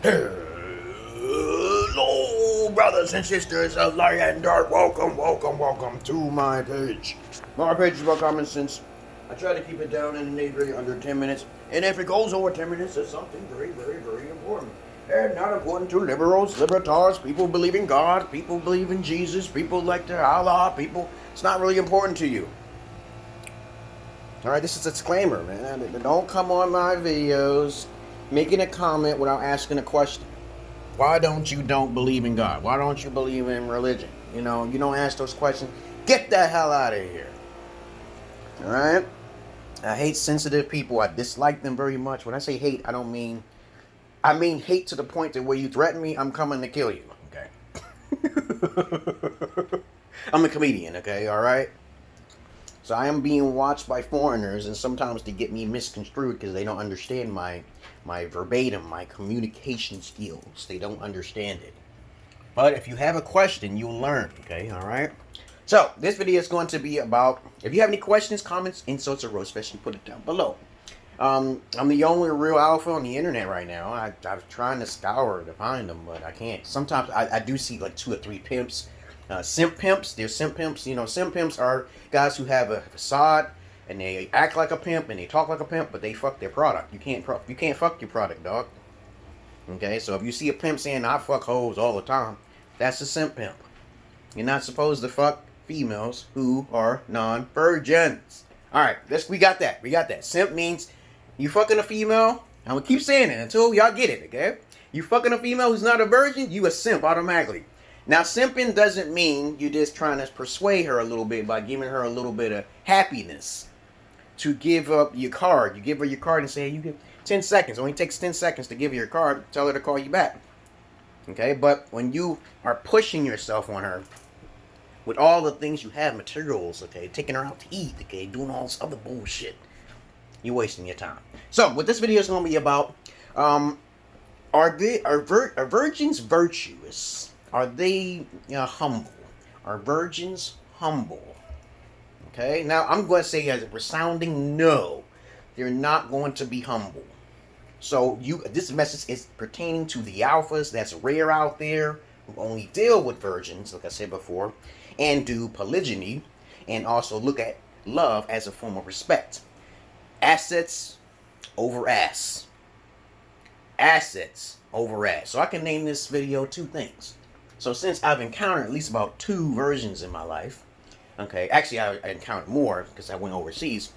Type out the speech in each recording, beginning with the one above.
Hello, brothers and sisters of light and dark. Welcome to my page. My page is about common sense. I try to keep it down in the nitty-gritty under 10 minutes. And if it goes over 10 minutes, it's something very, very, very important. And not important to liberals, libertars, people believe in God, people believe in Jesus, people like their Allah, people. It's not really important to you. Alright, this is a disclaimer, man. Don't come on my videos making a comment without asking a question. Why don't you believe in God? Why don't you believe in religion? You know, you don't ask those questions. Get the hell out of here. Alright? I hate sensitive people. I dislike them very much. When I say hate, I mean hate to the point that where you threaten me, I'm coming to kill you. Okay? I'm a comedian, okay? Alright? So I am being watched by foreigners, and sometimes they get me misconstrued because they don't understand my verbatim, my communication skills. They don't understand it. But if you have a question, you'll learn, okay? Alright? So, this video is going to be about, if you have any questions, comments, insults, or roast, especially put it down below. I'm the only real alpha on the internet right now. I'm trying to scour to find them, but I can't. Sometimes I do see like 2 or 3 pimps. Simp pimps. They're simp pimps. You know, simp pimps are guys who have a facade and they act like a pimp and they talk like a pimp, but they fuck their product. You can't fuck your product, dog. Okay, so if you see a pimp saying I fuck hoes all the time, that's a simp pimp. You're not supposed to fuck females who are non-virgins. All right, we got that. Simp means you fucking a female. I'm gonna keep saying it until y'all get it. Okay, you fucking a female who's not a virgin, you a simp automatically. Now, simping doesn't mean you're just trying to persuade her a little bit by giving her a little bit of happiness to give up your card. You give her your card and say, you get 10 seconds. It only takes 10 seconds to give her your card. Tell her to call you back. Okay? But when you are pushing yourself on her with all the things you have, materials, okay, taking her out to eat, okay, doing all this other bullshit, you're wasting your time. So, what this video is going to be about, are virgins virtuous? Are they humble? Are virgins humble? Okay, now I'm going to say as a resounding no. They're not going to be humble. So this message is pertaining to the alphas that's rare out there who only deal with virgins, like I said before, and do polygyny, and also look at love as a form of respect. Assets over ass. Assets over ass. So I can name this video 2 things. So since I've encountered at least about 2 versions in my life, okay, actually I encountered more because I went overseas.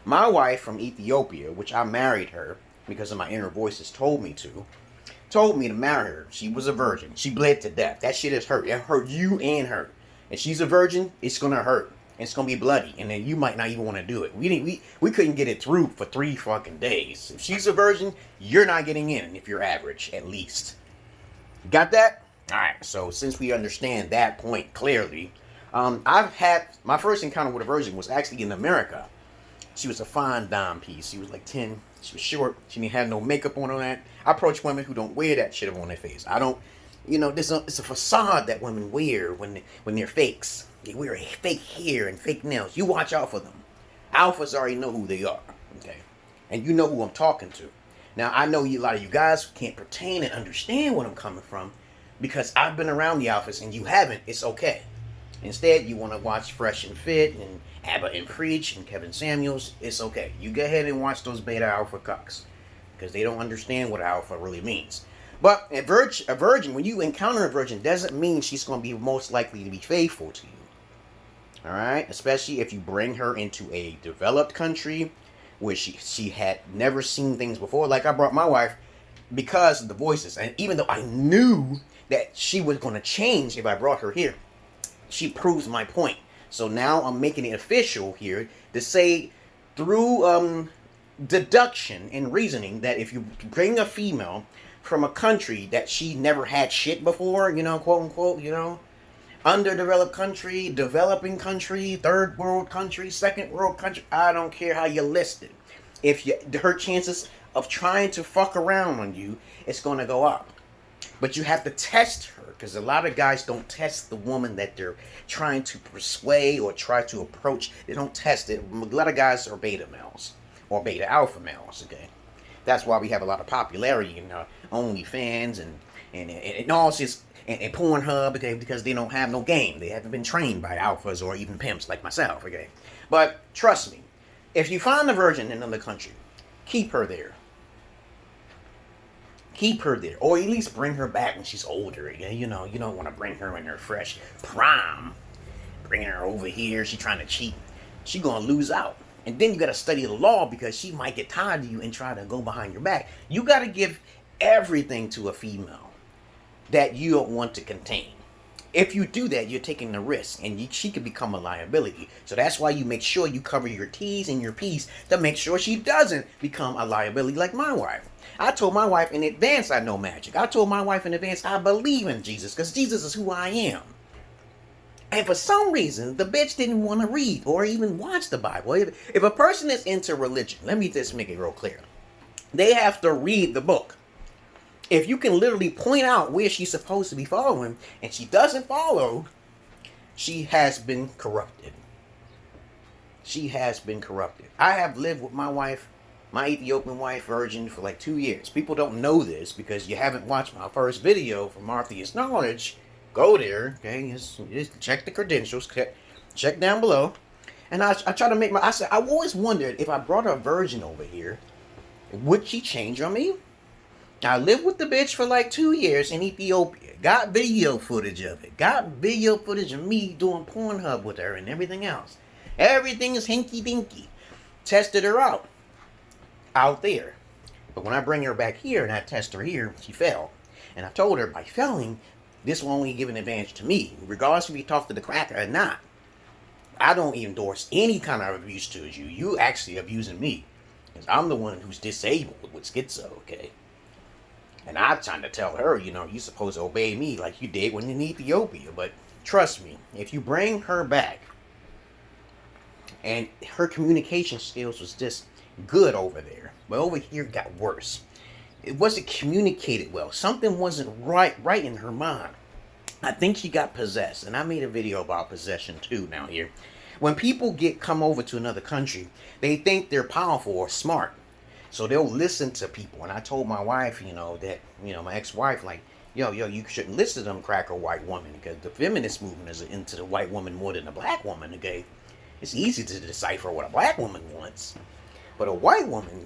My wife from Ethiopia, which I married her because of my inner voices told me to marry her. She was a virgin. She bled to death. That shit has hurt. It hurt you and her. If she's a virgin, it's gonna hurt. It's gonna be bloody, and then you might not even want to do it. We couldn't get it through for 3 fucking days. If she's a virgin, you're not getting in if you're average, at least. Got that? Alright, so since we understand that point clearly, I've had, my first encounter with a virgin was actually in America. She was a fine dime piece. She was like 10. She was short. She didn't have no makeup on that. I approach women who don't wear that shit on their face. I don't, you know, it's a facade that women wear when they're fakes. They wear a fake hair and fake nails. You watch out for them. Alphas already know who they are, okay? And you know who I'm talking to. Now, I know a lot of you guys can't pertain and understand where I'm coming from, because I've been around the alphas and you haven't. It's okay. Instead, you want to watch Fresh and Fit and Abba and Preach and Kevin Samuels. It's okay. You go ahead and watch those beta alpha cucks because they don't understand what alpha really means. But a virgin, when you encounter a virgin, doesn't mean she's going to be most likely to be faithful to you. All right? Especially if you bring her into a developed country where she had never seen things before. Like I brought my wife because of the voices. And even though I knew that she was going to change if I brought her here, she proves my point. So now I'm making it official here to say through deduction and reasoning that if you bring a female from a country that she never had shit before, you know, quote unquote, you know, underdeveloped country, developing country, third world country, second world country, I don't care how you list it. Her chances of trying to fuck around on you, it's going to go up. But you have to test her, because a lot of guys don't test the woman that they're trying to persuade or try to approach. They don't test it. A lot of guys are beta males or beta alpha males, okay? That's why we have a lot of popularity in OnlyFans and all this and Pornhub, okay, because they don't have no game. They haven't been trained by alphas or even pimps like myself, okay. But trust me, if you find a virgin in another country, keep her there. Keep her there, or at least bring her back when she's older. You know, you don't want to bring her in her fresh prime. Bringing her over here, she trying to cheat. She gonna lose out. And then you gotta study the law because she might get tired of you and try to go behind your back. You gotta give everything to a female that you don't want to contain. If you do that, you're taking the risk, and she could become a liability. So that's why you make sure you cover your T's and your P's to make sure she doesn't become a liability like my wife. I told my wife in advance I know magic. I told my wife in advance I believe in Jesus because Jesus is who I am. And for some reason, the bitch didn't want to read or even watch the Bible. If a person is into religion, let me just make it real clear. They have to read the book. If you can literally point out where she's supposed to be following and she doesn't follow, she has been corrupted. She has been corrupted. I have lived with my wife, my Ethiopian wife, virgin, for like 2 years. People don't know this because you haven't watched my first video from Martha's Knowledge. Go there, okay? Just check the credentials, check down below. And I try to make I said, I always wondered if I brought a virgin over here, would she change on me? I lived with the bitch for like 2 years in Ethiopia. Got video footage of it. Got video footage of me doing Pornhub with her and everything else. Everything is hinky-dinky. Tested her out there. But when I bring her back here and I test her here, she fell. And I told her by failing, this will only give an advantage to me, regardless if you talk to the cracker or not. I don't endorse any kind of abuse towards you. You actually abusing me. Because I'm the one who's disabled with schizo, okay? And I'm trying to tell her, you know, you're supposed to obey me like you did when in Ethiopia. But trust me, if you bring her back, and her communication skills was just good over there, but over here it got worse. It wasn't communicated well. Something wasn't right in her mind. I think she got possessed. And I made a video about possession too now here. When people come over to another country, they think they're powerful or smart. So they'll listen to people. And I told my wife, you know, that, you know, my ex-wife, like, yo, you shouldn't listen to them cracker white woman because the feminist movement is into the white woman more than the black woman, okay? It's easy to decipher what a black woman wants. But a white woman,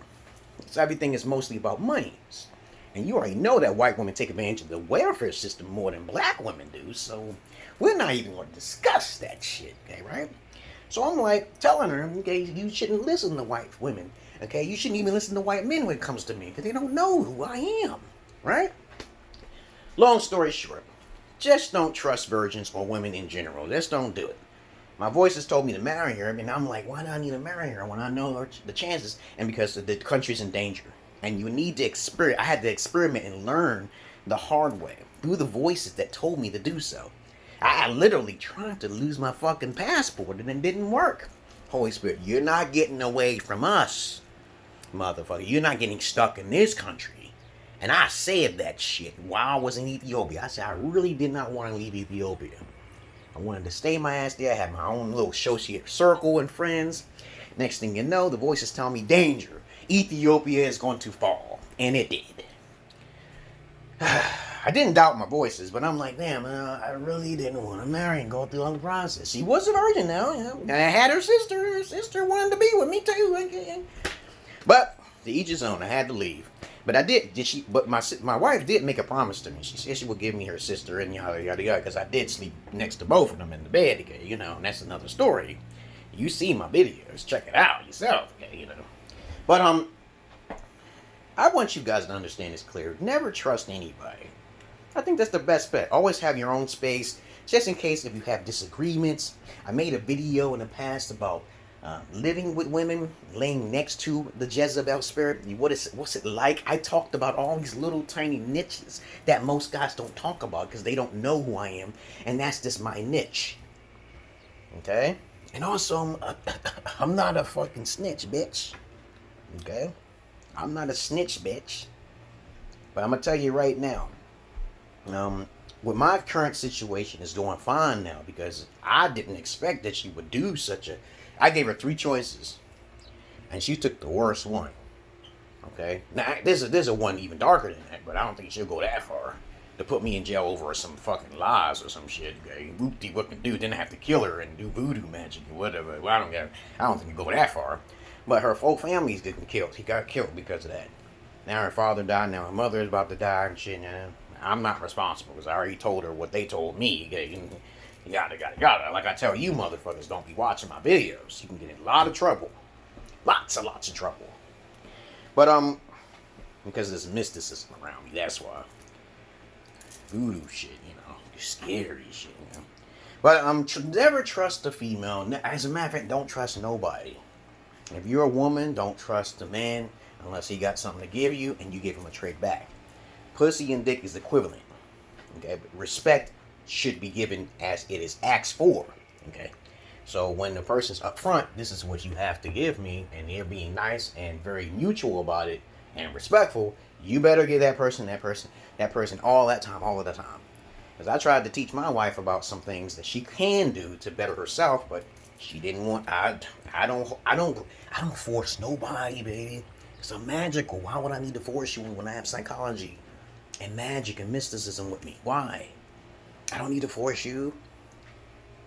everything is mostly about money. And you already know that white women take advantage of the welfare system more than black women do. So we're not even going to discuss that shit, okay, right? So I'm like telling her, okay, you shouldn't listen to white women. Okay, you shouldn't even listen to white men when it comes to me because they don't know who I am, right? Long story short, just don't trust virgins or women in general. Just don't do it. My voices told me to marry her, and I'm like, why do I need to marry her when I know the chances? And because the country's in danger. And you need to experiment. I had to experiment and learn the hard way through the voices that told me to do so. I literally tried to lose my fucking passport and it didn't work. Holy Spirit, you're not getting away from us, motherfucker. You're not getting stuck in this country. And I said that shit while I was in Ethiopia. I said I really did not want to leave Ethiopia. I wanted to stay my ass there. I had my own little associate circle and friends. Next thing you know, the voices tell me, danger. Ethiopia is going to fall. And it did. I didn't doubt my voices, but I'm like, damn, I really didn't want to marry and go through all the process. She was a virgin now, you know. And I had her sister. Her sister wanted to be with me too. But to each his own. I had to leave. But I did. But my wife did make a promise to me. She said she would give me her sister and yada yada yada, because I did sleep next to both of them in the bed together, you know. And that's another story. You see my videos, check it out yourself, okay, you know. But I want you guys to understand this clear. Never trust anybody. I think that's the best bet. Always have your own space, just in case if you have disagreements. I made a video in the past about living with women, laying next to the Jezebel spirit. What's it like? I talked about all these little tiny niches that most guys don't talk about because they don't know who I am, and that's just my niche. Okay? And also, I'm not a fucking snitch, bitch. Okay? I'm not a snitch, bitch. But I'm gonna tell you right now, with my current situation is going fine now because I didn't expect that she would do such a. I gave her 3 choices, and she took the worst one. Okay, now there's a one even darker than that, but I don't think she'll go that far to put me in jail over some fucking lies or some shit. Okay, whoop-de what can do, then have to kill her and do voodoo magic or whatever. Well, I don't think you go that far. But her whole family's getting killed. He got killed because of that. Now her father died. Now her mother is about to die and shit. I'm not responsible because I already told her what they told me. Okay, yada. Like I tell you, motherfuckers, don't be watching my videos. You can get in a lot of trouble. Lots of trouble. But because there's mysticism around me, that's why. Voodoo shit, scary shit, But never trust a female. As a matter of fact, don't trust nobody. If you're a woman, don't trust a man unless he got something to give you and you give him a trade back. Pussy and dick is equivalent. Okay, but respect should be given as it is asked for. Okay, so when the person's up front, this is what you have to give me, and they're being nice and very mutual about it and respectful, you better give that person all the time. Because I tried to teach my wife about some things that she can do to better herself, but she didn't want. I don't force nobody, baby. Because I'm magical. Why would I need to force you when I have psychology and magic and mysticism with me? Why? I don't need to force you.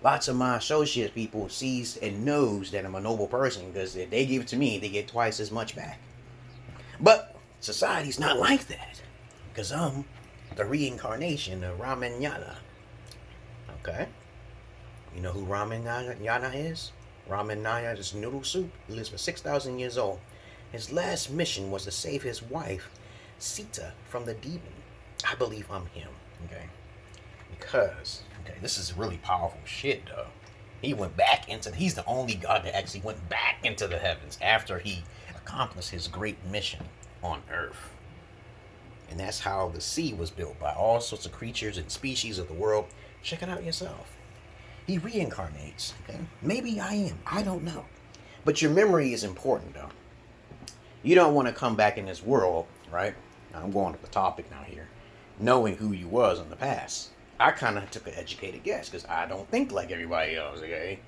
Lots of my associate people sees and knows that I'm a noble person because if they give it to me, they get twice as much back. But society's not like that. Because I'm the reincarnation of Ramayana. Okay? You know who Ramayana is? Ramayana is noodle soup. He lives for 6,000 years old. His last mission was to save his wife, Sita, from the demon. I believe I'm him. Okay? Because, this is really powerful shit, though. He's the only God that actually went back into the heavens after he accomplished his great mission on Earth. And that's how the sea was built, by all sorts of creatures and species of the world. Check it out yourself. He reincarnates, okay? Maybe I am. I don't know. But your memory is important, though. You don't want to come back in this world, right? Now, I'm going to the topic now here. Knowing who you was in the past. I kind of took an educated guess because I don't think like everybody else, okay?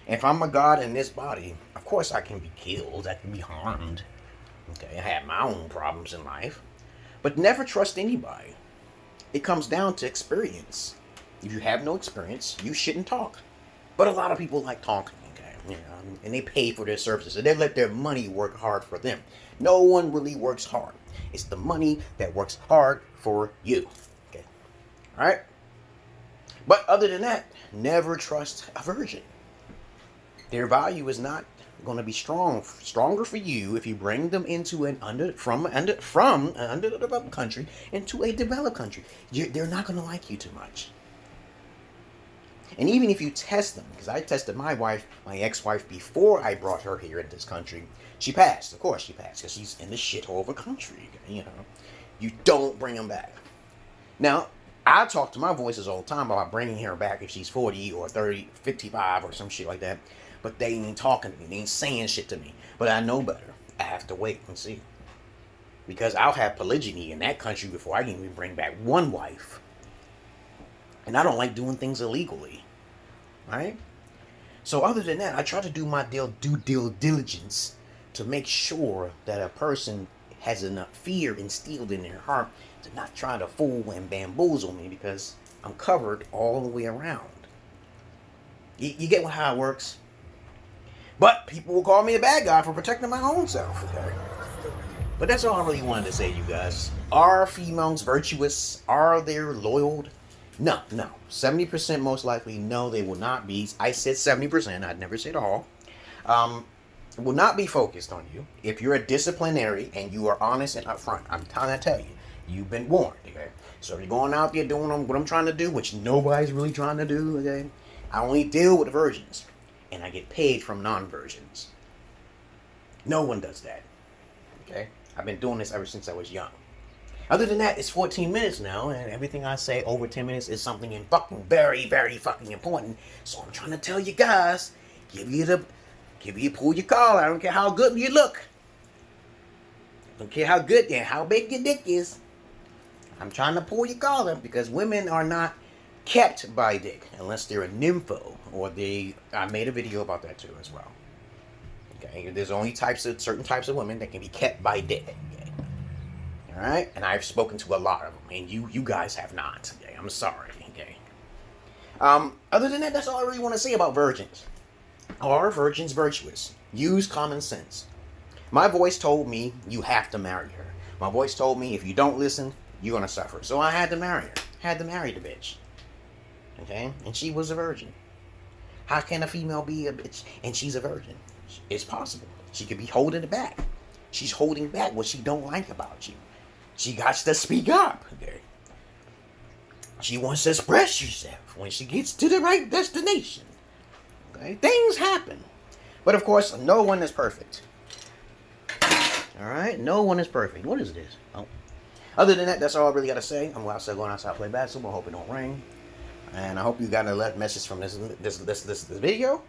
If I'm a god in this body, of course I can be killed. I can be harmed. Okay, I have my own problems in life. But never trust anybody. It comes down to experience. If you have no experience, you shouldn't talk. But a lot of people like talking, okay? And they pay for their services. And they let their money work hard for them. No one really works hard. It's the money that works hard for you. Okay? Alright? But other than that, never trust a virgin. Their value is not going to be stronger for you if you bring them into from an underdeveloped country into a developed country. They're not going to like you too much. And even if you test them, because I tested my ex-wife, before I brought her here in this country, she passed. Of course she passed, because she's in the shithole of a country. You don't bring them back. Now, I talk to my voices all the time about bringing her back if she's 40 or 30, 55 or some shit like that. But they ain't talking to me. They ain't saying shit to me. But I know better. I have to wait and see. Because I'll have polygyny in that country before I can even bring back one wife. And I don't like doing things illegally. Right? So other than that, I try to do my due diligence to make sure that a person has enough fear instilled in their heart to not try to fool and bamboozle me because I'm covered all the way around. You get how it works? But people will call me a bad guy for protecting my own self, okay? But that's all I really wanted to say, you guys. Are females virtuous? Are they loyal? No. 70% most likely, no, they will not be. I said 70%. I'd never said all. Will not be focused on you. If you're a disciplinary and you are honest and upfront, I'm trying to tell you, you've been warned, okay? So if you're going out there doing what I'm trying to do, which nobody's really trying to do, okay? I only deal with virgins. And I get paid from non-virgins. No one does that. Okay? I've been doing this ever since I was young. Other than that, it's 14 minutes now, and everything I say over 10 minutes is something very, very fucking important. So I'm trying to tell you guys, pull your collar. I don't care how good you look. I don't care how good and how big your dick is. I'm trying to pull your collar because women are not kept by dick unless they're a nympho or I made a video about that too as well. Okay, there's only certain types of women that can be kept by dick. Okay? All right, and I've spoken to a lot of them, and you guys have not. Okay, I'm sorry. Okay. Other than that, that's all I really want to say about virgins. Are virgins virtuous? Use common sense. My voice told me you have to marry her. My voice told me if you don't listen, you're gonna suffer. So I had to marry her. Had to marry the bitch. Okay, and she was a virgin. How can a female be a bitch and she's a virgin? It's possible. She could be holding it back. She's holding back what she don't like about you. She got to speak up. Okay. She wants to express herself when she gets to the right destination. Okay, things happen, but of course, no one is perfect. All right, no one is perfect. What is this? Oh. Other than that, that's all I really got to say. I'm outside going outside to play basketball. Hope it don't rain. And I hope you got a message from this video.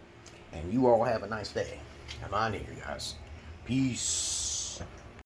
And you all have a nice day. I'm on here, guys. Peace.